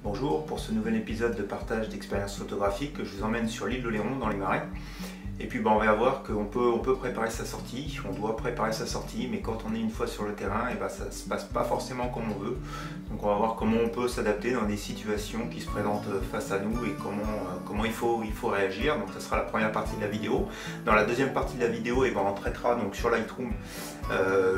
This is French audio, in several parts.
Bonjour, pour ce nouvel épisode de partage d'expériences photographiques, je vous emmène sur l'île d'Oléron dans les marais. Et puis on va voir qu'on peut préparer sa sortie, on doit préparer sa sortie, mais quand on est une fois sur le terrain, ça ne se passe pas forcément comme on veut. Donc on va voir comment on peut s'adapter dans des situations qui se présentent face à nous et comment il faut réagir. Donc ça sera la première partie de la vidéo. Dans la deuxième partie de la vidéo, on traitera donc sur Lightroom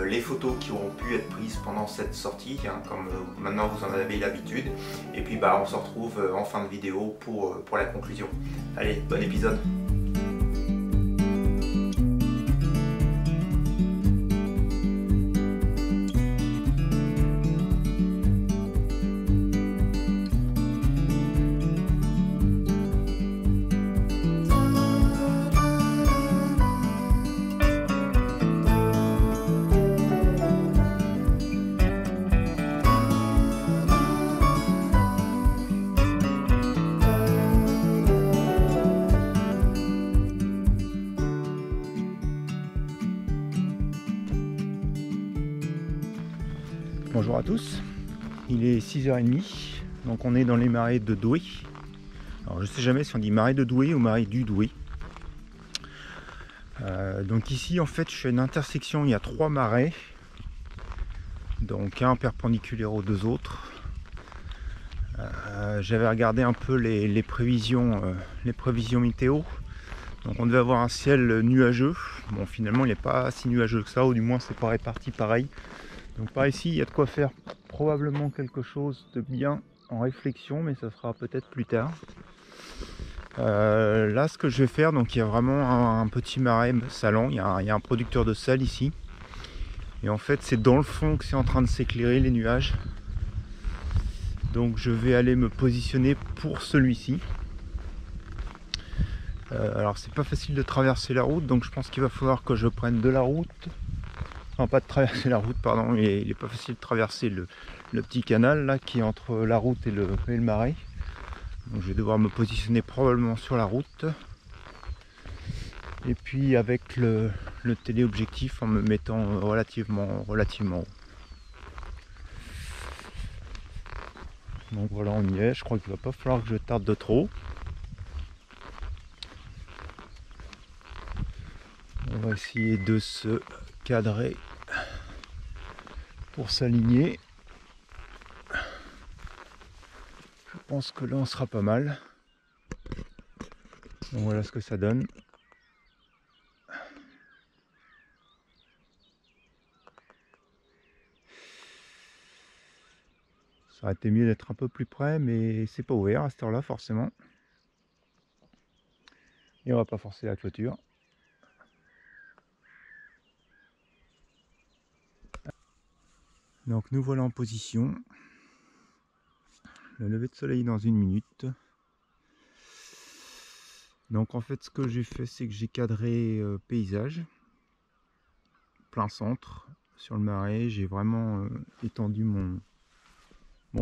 les photos qui auront pu être prises pendant cette sortie, comme maintenant vous en avez l'habitude. Et puis on se retrouve en fin de vidéo pour la conclusion. Allez, bon épisode! Bonjour à tous, il est 6h30, donc on est dans les marais de Douai. Alors je sais jamais si on dit marais de Douai ou marais du Douai. Donc ici en fait je suis à une intersection, il y a 3 marais, donc un perpendiculaire aux 2 autres. J'avais regardé un peu les prévisions météo, donc on devait avoir un ciel nuageux. Bon, finalement il n'est pas si nuageux que ça, ou du moins c'est pas réparti pareil. Donc par ici, il y a de quoi faire probablement quelque chose de bien en réflexion, mais ça sera peut-être plus tard. Là, ce que je vais faire, donc il y a vraiment un petit marais salant, il y a un producteur de sel ici. Et en fait, c'est dans le fond que c'est en train de s'éclairer, les nuages. Donc je vais aller me positionner pour celui-ci. Alors c'est pas facile de traverser la route, donc je pense qu'il va falloir que je prenne de la route. Enfin, pas de traverser la route, pardon, il n'est pas facile de traverser le petit canal là qui est entre la route et le marais. Donc je vais devoir me positionner probablement sur la route. Et puis avec le téléobjectif en me mettant relativement haut. Donc voilà, on y est. Je crois qu'il va pas falloir que je tarde de trop. On va essayer de se cadrer pour s'aligner. Je pense que là on sera pas mal. Donc voilà ce que ça donne. Ça aurait été mieux d'être un peu plus près, mais c'est pas ouvert à cette heure-là forcément. Et on va pas forcer la clôture. Donc nous voilà en position. Le lever de soleil dans 1 minute. Donc en fait ce que j'ai fait, c'est que j'ai cadré paysage, plein centre sur le marais. J'ai vraiment étendu mon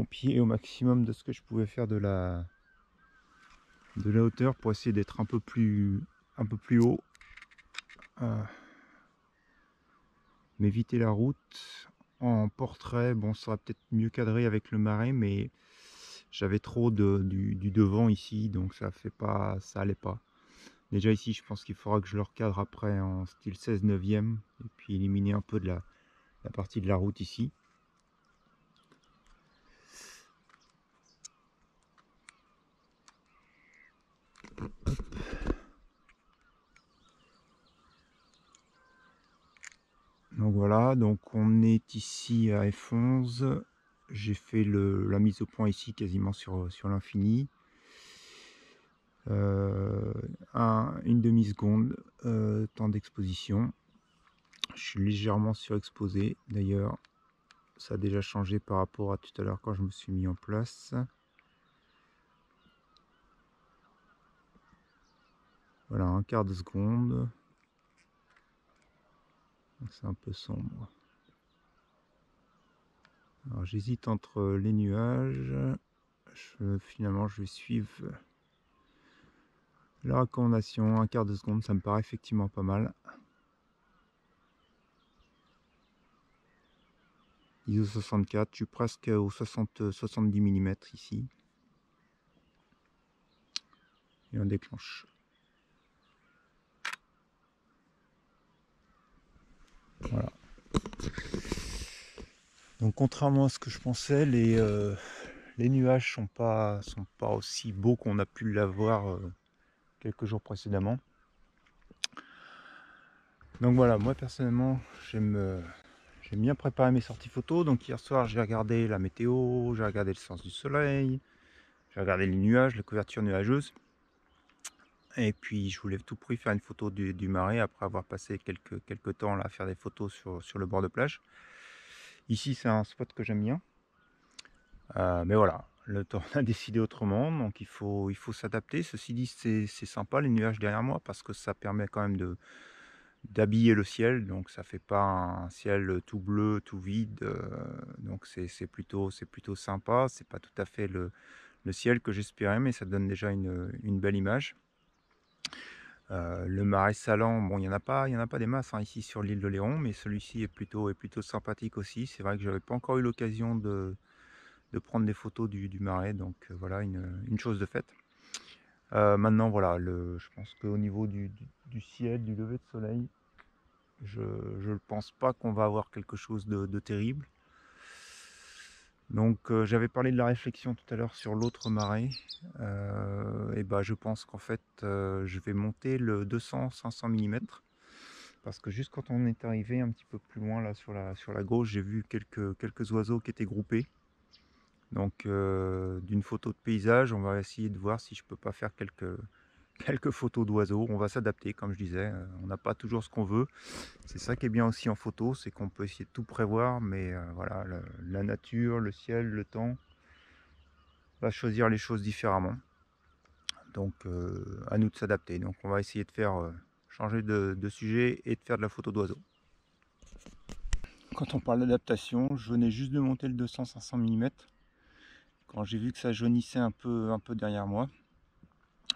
pied au maximum de ce que je pouvais faire de la hauteur pour essayer d'être un peu plus haut, m'éviter la route. En portrait, bon, ça sera peut-être mieux cadré avec le marais, mais j'avais trop du devant ici, donc ça allait pas. Déjà ici, je pense qu'il faudra que je le recadre après en style 16/9, et puis éliminer un peu de la partie de la route ici. Donc voilà, donc on est ici à F11. J'ai fait la mise au point ici quasiment sur l'infini. Une demi-seconde, temps d'exposition. Je suis légèrement surexposé. D'ailleurs, ça a déjà changé par rapport à tout à l'heure quand je me suis mis en place. Voilà, 1/4 de seconde. C'est un peu sombre. Alors j'hésite entre les nuages. Finalement, je vais suivre la recommandation. 1/4 de seconde, ça me paraît effectivement pas mal. ISO 64, je suis presque au 70 mm ici. Et on déclenche. Voilà. Donc contrairement à ce que je pensais, les nuages sont pas aussi beaux qu'on a pu l'avoir quelques jours précédemment. Donc voilà, moi personnellement j'aime bien préparer mes sorties photos. Donc hier soir j'ai regardé la météo, j'ai regardé le sens du soleil, j'ai regardé les nuages, la couverture nuageuse. Et puis je voulais tout prix faire une photo du marais après avoir passé quelques temps là, à faire des photos sur le bord de plage. Ici c'est un spot que j'aime bien. Mais voilà, le temps a décidé autrement, donc il faut s'adapter. Ceci dit, c'est sympa les nuages derrière moi parce que ça permet quand même d'habiller le ciel, donc ça fait pas un ciel tout bleu, tout vide. Donc c'est plutôt sympa. C'est pas tout à fait le ciel que j'espérais, mais ça donne déjà une belle image. Le marais salant, bon, il y en a pas des masses hein, ici sur l'île d'Oléron, mais celui-ci est plutôt sympathique aussi. C'est vrai que j'avais pas encore eu l'occasion de prendre des photos du marais, donc voilà une chose de faite. Maintenant voilà, je pense qu'au niveau du ciel, du lever de soleil, je ne pense pas qu'on va avoir quelque chose de terrible. Donc j'avais parlé de la réflexion tout à l'heure sur l'autre marais, et bah, je pense qu'en fait je vais monter le 200-500 mm parce que juste quand on est arrivé un petit peu plus loin là sur la gauche, j'ai vu quelques oiseaux qui étaient groupés. Donc d'une photo de paysage, on va essayer de voir si je peux pas faire quelques photos d'oiseaux. On va s'adapter, comme je disais, on n'a pas toujours ce qu'on veut. C'est ça qui est bien aussi en photo, c'est qu'on peut essayer de tout prévoir, mais voilà, la nature, le ciel, le temps, va choisir les choses différemment. Donc à nous de s'adapter. Donc on va essayer de faire changer de sujet et de faire de la photo d'oiseaux. Quand on parle d'adaptation, je venais juste de monter le 200-500 mm. Quand j'ai vu que ça jaunissait un peu derrière moi.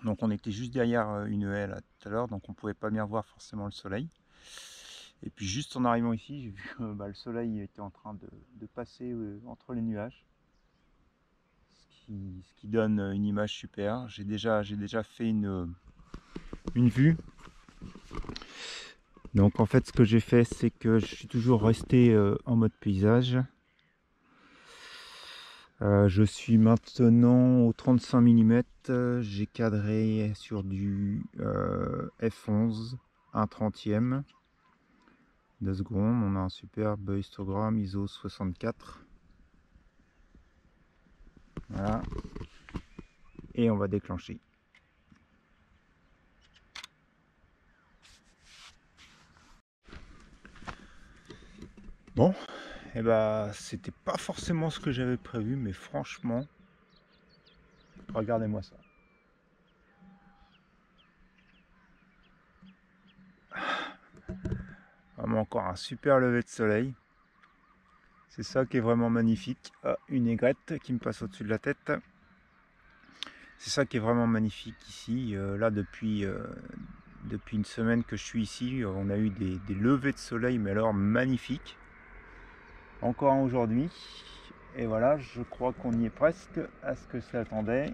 Donc on était juste derrière une haie là tout à l'heure, donc on pouvait pas bien voir forcément le soleil. Et puis juste en arrivant ici, j'ai vu que le soleil était en train de passer entre les nuages, ce qui donne une image super. J'ai déjà fait une vue. Donc en fait ce que j'ai fait, c'est que je suis toujours resté en mode paysage. Je suis maintenant au 35 mm, j'ai cadré sur du f11 1/30 de seconde. On a un superbe histogramme ISO 64. Voilà. Et on va déclencher. Bon, et bah c'était pas forcément ce que j'avais prévu, mais franchement, regardez-moi ça. Vraiment encore un super lever de soleil. C'est ça qui est vraiment magnifique. Ah, une aigrette qui me passe au-dessus de la tête. C'est ça qui est vraiment magnifique ici. Là, depuis une semaine que je suis ici, on a eu des levers de soleil, mais alors magnifiques. Encore un aujourd'hui. Et voilà, je crois qu'on y est presque à ce que ça attendait.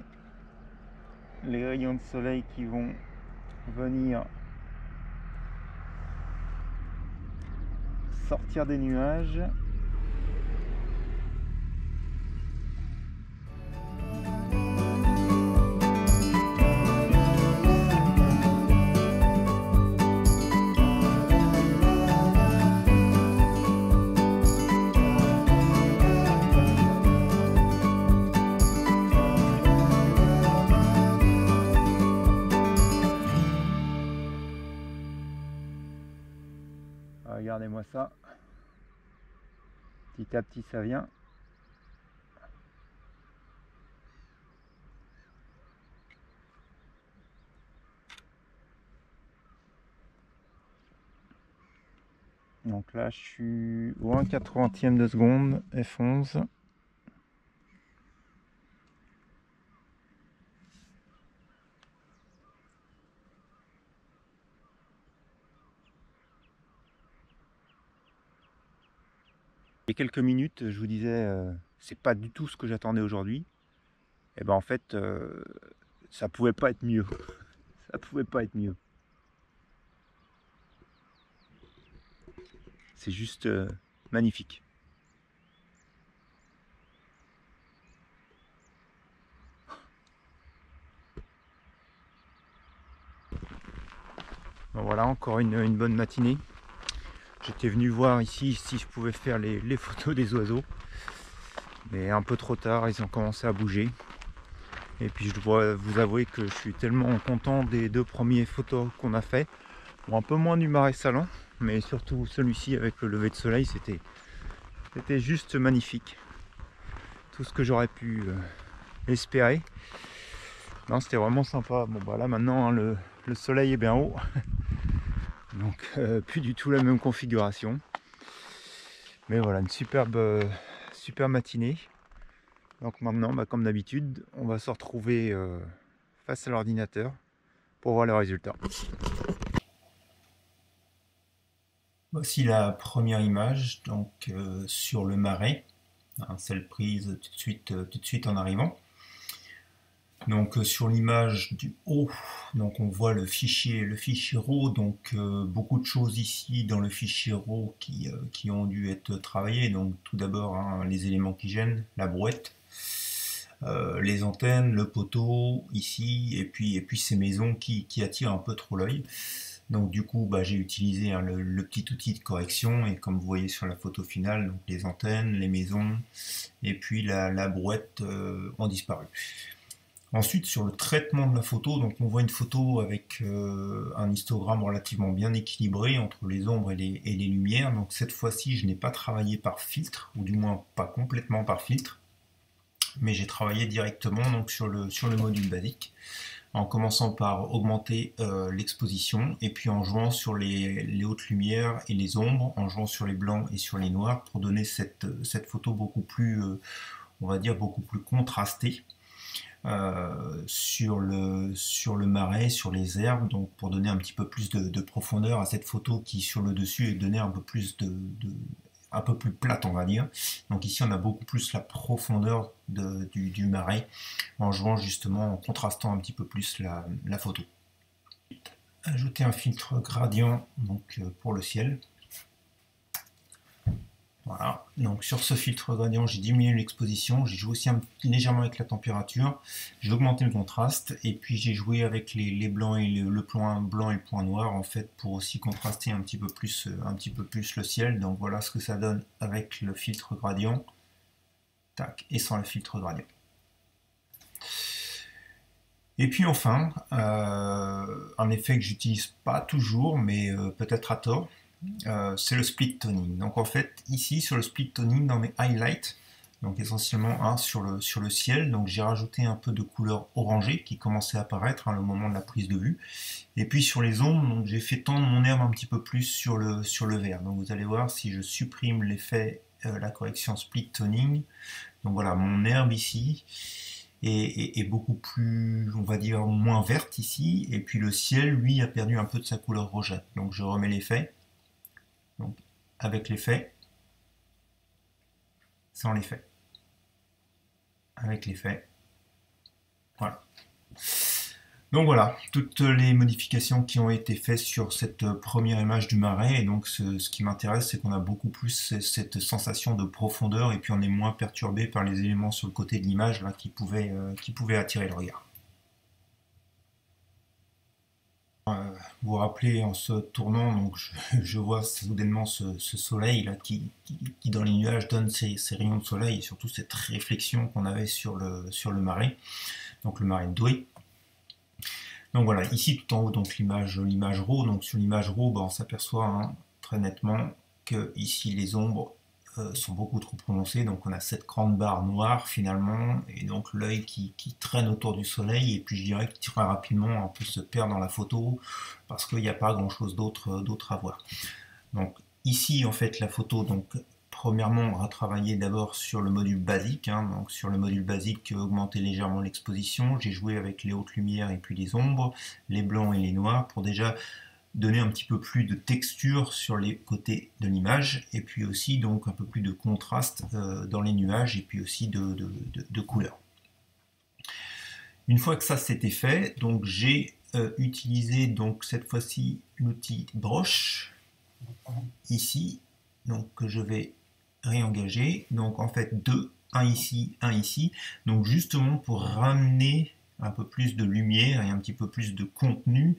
Les rayons de soleil qui vont venir sortir des nuages. Regardez-moi ça. Petit à petit ça vient. Donc là je suis au 1/80 de seconde, f11. Il y a quelques minutes, je vous disais, c'est pas du tout ce que j'attendais aujourd'hui. Et ben en fait, Ça pouvait pas être mieux. Ça pouvait pas être mieux. C'est juste magnifique. Bon, voilà, encore une bonne matinée. J'étais venu voir ici si je pouvais faire les photos des oiseaux. Mais un peu trop tard, ils ont commencé à bouger. Et puis je dois vous avouer que je suis tellement content des 2 premiers photos qu'on a fait. Bon, un peu moins du marais salon, mais surtout celui-ci avec le lever de soleil, c'était juste magnifique. Tout ce que j'aurais pu espérer. Non, c'était vraiment sympa. Bon bah là maintenant, hein, le soleil est bien haut. Donc plus du tout la même configuration. Mais voilà, une superbe matinée. Donc maintenant, bah, comme d'habitude, on va se retrouver face à l'ordinateur pour voir le résultat. Voici la première image donc sur le marais, hein, celle prise tout de suite en arrivant. Donc sur l'image du haut, donc on voit le fichier RAW, donc beaucoup de choses ici dans le fichier RAW qui ont dû être travaillées. Donc tout d'abord, hein, les éléments qui gênent, la brouette, les antennes, le poteau ici, et puis ces maisons qui attirent un peu trop l'œil. Donc du coup, bah, j'ai utilisé hein, le petit outil de correction, et comme vous voyez sur la photo finale, donc les antennes, les maisons, et puis la brouette ont disparu. Ensuite, sur le traitement de la photo, donc on voit une photo avec un histogramme relativement bien équilibré entre les ombres et les lumières. Donc cette fois-ci, je n'ai pas travaillé par filtre, ou du moins pas complètement par filtre, mais j'ai travaillé directement donc, sur le module basique, en commençant par augmenter l'exposition, et puis en jouant sur les hautes lumières et les ombres, en jouant sur les blancs et sur les noirs, pour donner cette photo beaucoup plus, on va dire, beaucoup plus contrastée. Sur le marais, sur les herbes, donc pour donner un petit peu plus de profondeur à cette photo qui sur le dessus est donnée un peu plus un peu plus plate, on va dire. Donc ici on a beaucoup plus la profondeur du marais, en jouant justement, en contrastant un petit peu plus la photo. Ajouter un filtre gradient donc pour le ciel. Voilà, donc sur ce filtre gradient, j'ai diminué l'exposition, j'ai joué aussi légèrement avec la température, j'ai augmenté le contraste, et puis j'ai joué avec les blancs et le point blanc et le point noir, en fait, pour aussi contraster un petit peu plus le ciel. Donc voilà ce que ça donne avec le filtre gradient, tac, et sans le filtre gradient. Et puis enfin, un effet que j'utilise pas toujours, mais peut-être à tort, c'est le split toning. Donc en fait, ici sur le split toning, dans mes highlights, donc essentiellement sur le ciel, donc j'ai rajouté un peu de couleur orangée qui commençait à apparaître au moment de la prise de vue. Et puis sur les ombres, donc j'ai fait tendre mon herbe un petit peu plus sur le vert. Donc vous allez voir, si je supprime l'effet, la correction split toning, donc voilà, mon herbe ici est beaucoup plus, on va dire, moins verte ici, et puis le ciel, lui, a perdu un peu de sa couleur rougeâtre. Donc je remets l'effet. Donc, avec l'effet, sans l'effet, avec l'effet, voilà. Donc voilà, toutes les modifications qui ont été faites sur cette première image du marais, et donc ce qui m'intéresse, c'est qu'on a beaucoup plus cette sensation de profondeur, et puis on est moins perturbé par les éléments sur le côté de l'image là qui pouvaient attirer le regard. Vous vous rappelez, en se tournant, donc je vois soudainement ce soleil là qui dans les nuages donne ces rayons de soleil, et surtout cette réflexion qu'on avait sur le marais, donc le marais de Douai. Donc voilà, ici tout en haut, donc l'image RAW. Donc sur l'image RAW, on s'aperçoit très nettement que ici les ombres sont beaucoup trop prononcées. Donc on a cette grande barre noire finalement, et donc l'œil qui traîne autour du soleil, et puis je dirais que très rapidement on peut se perdre dans la photo parce qu'il n'y a pas grand chose d'autre à voir. Donc ici en fait la photo, donc premièrement on va travailler d'abord sur le module basique, donc sur le module basique, augmenter légèrement l'exposition, j'ai joué avec les hautes lumières et puis les ombres, les blancs et les noirs, pour déjà donner un petit peu plus de texture sur les côtés de l'image, et puis aussi donc un peu plus de contraste dans les nuages, et puis aussi de couleur. Une fois que ça c'était fait, donc j'ai utilisé donc cette fois-ci l'outil broche ici, donc que je vais réengager. Donc en fait deux, un ici, donc justement pour ramener un peu plus de lumière et un petit peu plus de contenu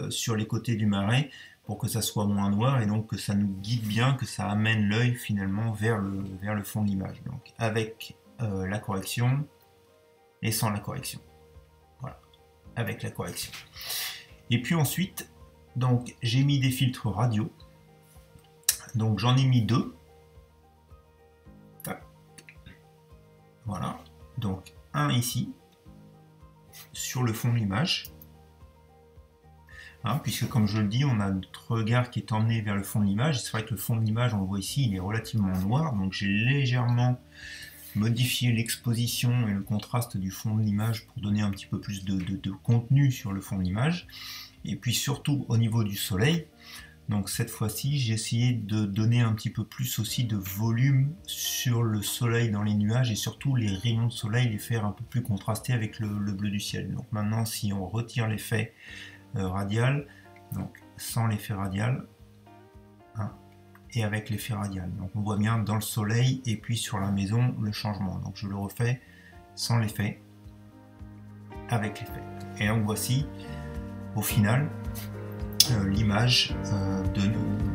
sur les côtés du marais pour que ça soit moins noir et donc que ça nous guide bien, que ça amène l'œil finalement vers le fond de l'image. Donc avec la correction et sans la correction. Voilà, avec la correction. Et puis ensuite, donc j'ai mis des filtres radio. Donc j'en ai mis deux. Voilà, donc un ici sur le fond de l'image. Hein, puisque comme je le dis, on a notre regard qui est emmené vers le fond de l'image. C'est vrai que le fond de l'image, on le voit ici, il est relativement noir. Donc j'ai légèrement modifié l'exposition et le contraste du fond de l'image pour donner un petit peu plus de contenu sur le fond de l'image. Et puis surtout au niveau du soleil. Donc cette fois-ci, j'ai essayé de donner un petit peu plus aussi de volume sur le soleil dans les nuages et surtout les rayons de soleil, les faire un peu plus contrastés avec le bleu du ciel. Donc maintenant, si on retire l'effet radial, donc sans l'effet radial, hein, et avec l'effet radial. Donc on voit bien dans le soleil et puis sur la maison le changement. Donc je le refais sans l'effet, avec l'effet. Et donc voici au final l'image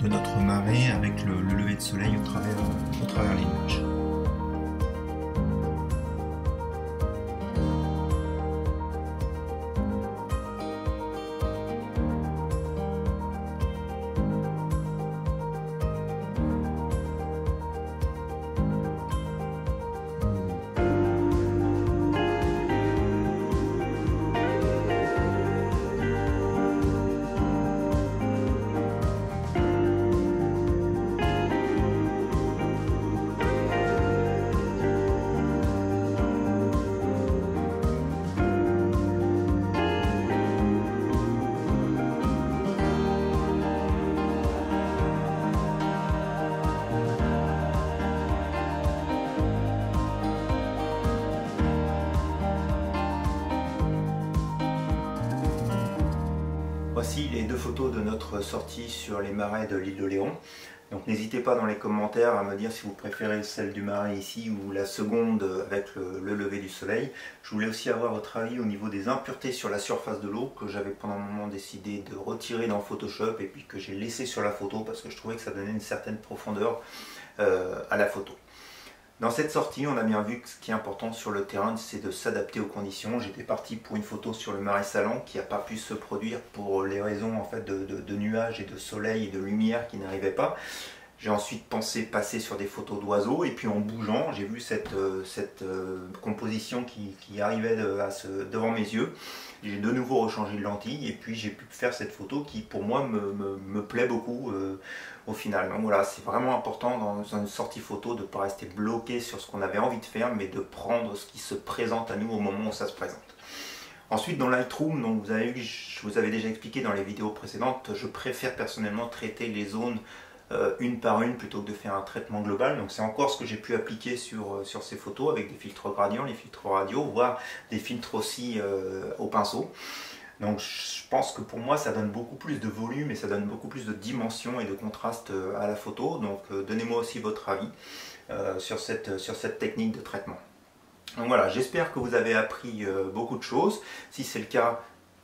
de notre marée avec le lever de soleil au travers les nuages. Voici les deux photos de notre sortie sur les marais de l'île de Léron. Donc n'hésitez pas dans les commentaires à me dire si vous préférez celle du marais ici ou la seconde avec le lever du soleil. Je voulais aussi avoir votre avis au niveau des impuretés sur la surface de l'eau que j'avais pendant un moment décidé de retirer dans Photoshop et puis que j'ai laissé sur la photo parce que je trouvais que ça donnait une certaine profondeur à la photo. Dans cette sortie, on a bien vu que ce qui est important sur le terrain, c'est de s'adapter aux conditions. J'étais parti pour une photo sur le marais Salon qui n'a pas pu se produire pour les raisons en fait, de nuages et de soleil et de lumière qui n'arrivaient pas. J'ai ensuite pensé passer sur des photos d'oiseaux et puis en bougeant, j'ai vu cette composition qui arrivait devant mes yeux. J'ai de nouveau rechangé de lentille et puis j'ai pu faire cette photo qui pour moi me plaît beaucoup au final. Donc voilà, c'est vraiment important dans une sortie photo de ne pas rester bloqué sur ce qu'on avait envie de faire mais de prendre ce qui se présente à nous au moment où ça se présente. Ensuite dans Lightroom, donc vous avez vu, je vous avais déjà expliqué dans les vidéos précédentes, je préfère personnellement traiter les zones une par une plutôt que de faire un traitement global. Donc c'est encore ce que j'ai pu appliquer sur ces photos avec des filtres gradients, les filtres radio, voire des filtres aussi au pinceau. Donc je pense que pour moi ça donne beaucoup plus de volume et ça donne beaucoup plus de dimension et de contraste à la photo. Donc donnez-moi aussi votre avis sur cette technique de traitement. Donc voilà, j'espère que vous avez appris beaucoup de choses. Si c'est le cas,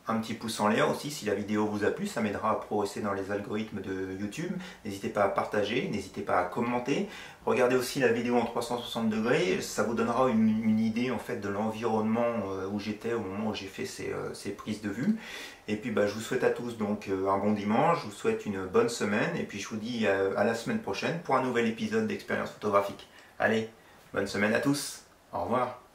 un petit pouce en l'air aussi si la vidéo vous a plu, ça m'aidera à progresser dans les algorithmes de YouTube. N'hésitez pas à partager, n'hésitez pas à commenter. Regardez aussi la vidéo en 360 degrés, ça vous donnera une idée en fait de l'environnement où j'étais au moment où j'ai fait ces prises de vue. Et puis je vous souhaite à tous donc un bon dimanche, je vous souhaite une bonne semaine et puis je vous dis à la semaine prochaine pour un nouvel épisode d'Expérience photographique. Allez, bonne semaine à tous, au revoir.